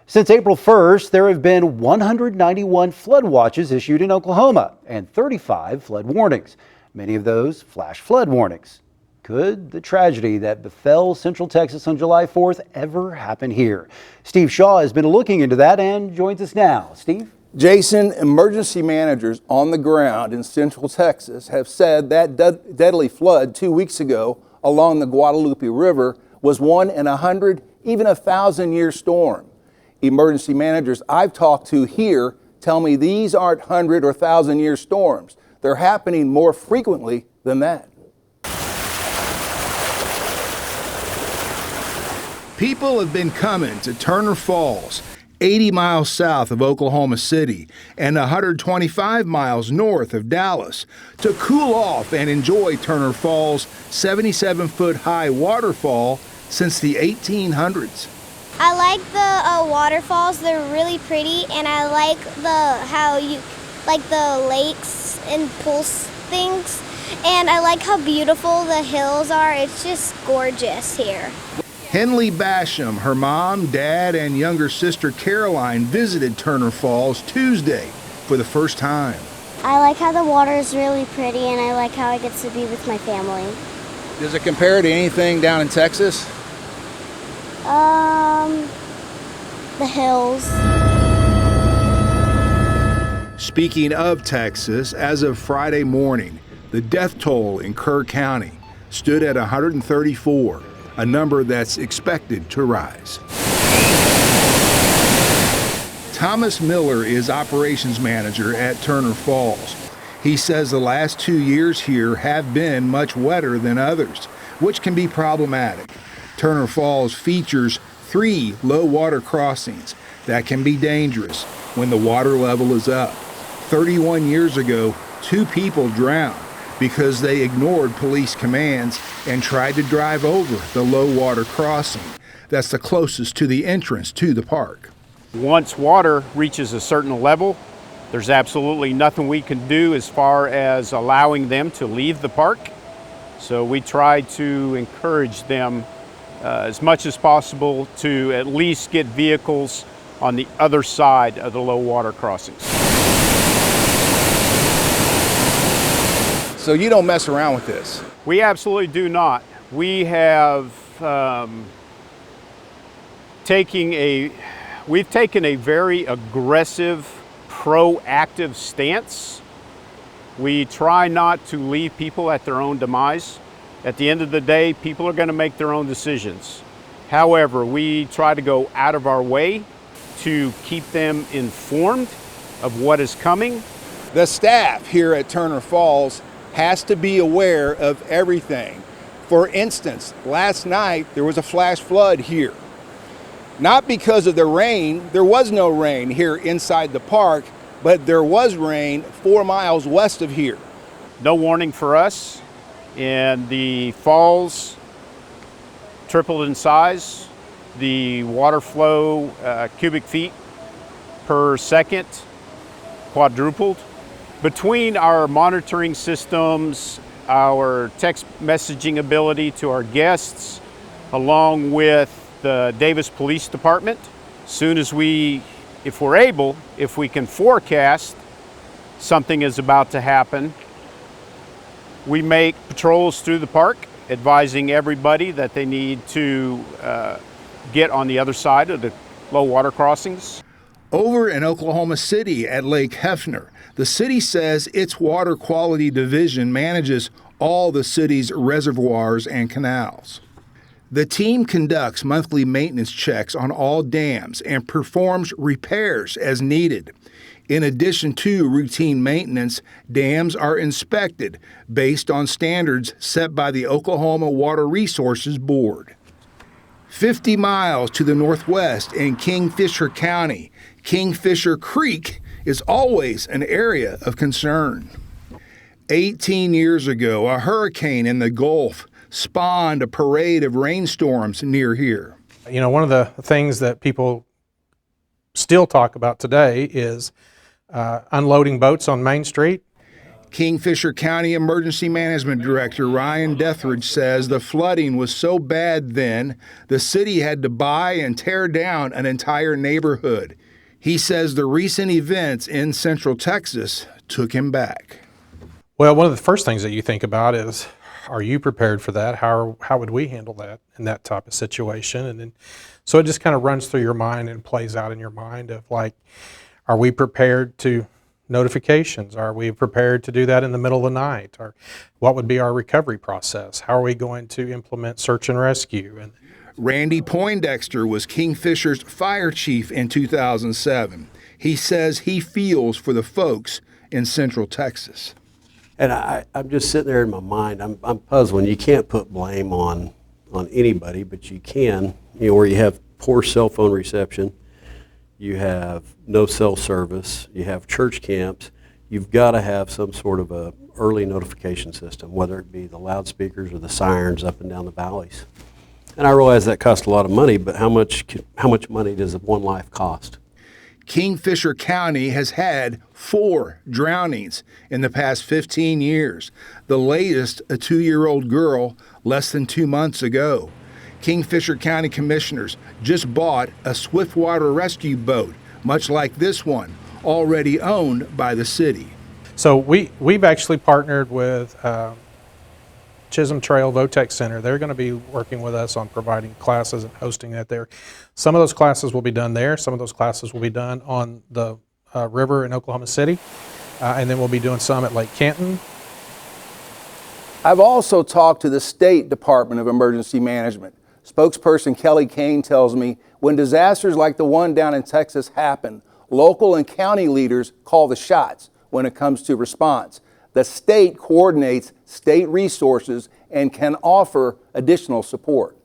Since April 1st, there have been 191 flood watches issued in Oklahoma and 35 flood warnings. Many of those flash flood warnings. Could the tragedy that befell Central Texas on July 4th ever happen here? Steve Shaw has been looking into that and joins us now. Steve? Jason, emergency managers on the ground in Central Texas have said that deadly flood 2 weeks ago along the Guadalupe River was 1 in 100, even 1,000-year storm. Emergency managers I've talked to here tell me these aren't 100 or 1,000-year storms. They're happening more frequently than that. People have been coming to Turner Falls, 80 miles south of Oklahoma City and 125 miles north of Dallas, to cool off and enjoy Turner Falls' 77-foot high waterfall since the 1800s. I like the waterfalls. They're really pretty, and I like the lakes and pools things, and I like how beautiful the hills are. It's just gorgeous here. Henley Basham, her mom, dad, and younger sister Caroline visited Turner Falls Tuesday for the first time. I like how the water is really pretty, and I like how I get to be with my family. Does it compare to anything down in Texas? The hills. Speaking of Texas, as of Friday morning, the death toll in Kerr County stood at 134, a number that's expected to rise. Thomas Miller is operations manager at Turner Falls. He says the last 2 years here have been much wetter than others, which can be problematic. Turner Falls features 3 low water crossings that can be dangerous when the water level is up. 31 years ago, 2 people drowned because they ignored police commands and tried to drive over the low water crossing that's the closest to the entrance to the park. Once water reaches a certain level, there's absolutely nothing we can do as far as allowing them to leave the park. So we try to encourage them as much as possible to at least get vehicles on the other side of the low water crossings. So you don't mess around with this? We absolutely do not. We have taken a very aggressive, proactive stance. We try not to leave people at their own demise. At the end of the day, people are going to make their own decisions. However, we try to go out of our way to keep them informed of what is coming. The staff here at Turner Falls has to be aware of everything. For instance, last night there was a flash flood here. Not because of the rain, there was no rain here inside the park, but there was rain 4 miles west of here. No warning for us, and the falls tripled in size. The water flow, cubic feet per second, quadrupled. Between our monitoring systems, our text messaging ability to our guests, along with the Davis Police Department, soon as if we're able, if we can forecast something is about to happen, we make patrols through the park, advising everybody that they need to get on the other side of the low water crossings. Over in Oklahoma City at Lake Hefner, the city says its water quality division manages all the city's reservoirs and canals. The team conducts monthly maintenance checks on all dams and performs repairs as needed. In addition to routine maintenance, dams are inspected based on standards set by the Oklahoma Water Resources Board. 50 miles to the northwest in Kingfisher County, Kingfisher Creek is always an area of concern. 18 years ago, a hurricane in the Gulf spawned a parade of rainstorms near here. You know, one of the things that people still talk about today is unloading boats on Main Street. Kingfisher County Emergency Management Director Ryan Dethridge says the flooding was so bad then, the city had to buy and tear down an entire neighborhood. He says the recent events in Central Texas took him back. Well, one of the first things that you think about is, are you prepared for that? How would we handle that in that type of situation? And then, so it just kind of runs through your mind and plays out in your mind of like, are we prepared to notifications? Are we prepared to do that in the middle of the night? Or what would be our recovery process? How are we going to implement search and rescue? And Randy Poindexter was Kingfisher's fire chief in 2007. He says he feels for the folks in Central Texas. And I'm just sitting there in my mind, I'm puzzling. You can't put blame on anybody, but you can, where you have poor cell phone reception, you have no cell service, you have church camps, you've got to have some sort of a early notification system, whether it be the loudspeakers or the sirens up and down the valleys. And I realize that costs a lot of money, but how much money does one life cost? Kingfisher County has had 4 drownings in the past 15 years. The latest, a 2-year-old girl, less than 2 months ago. Kingfisher County commissioners just bought a swiftwater rescue boat, much like this one, already owned by the city. so we've actually partnered with Chisholm Trail Votech Center. They're going to be working with us on providing classes and hosting that there. Some of those classes will be done there. Some of those classes will be done on the river in Oklahoma City. And then we'll be doing some at Lake Canton. I've also talked to the State Department of Emergency Management. Spokesperson Kelly Kane tells me when disasters like the one down in Texas happen, local and county leaders call the shots when it comes to response. The state coordinates state resources and can offer additional support.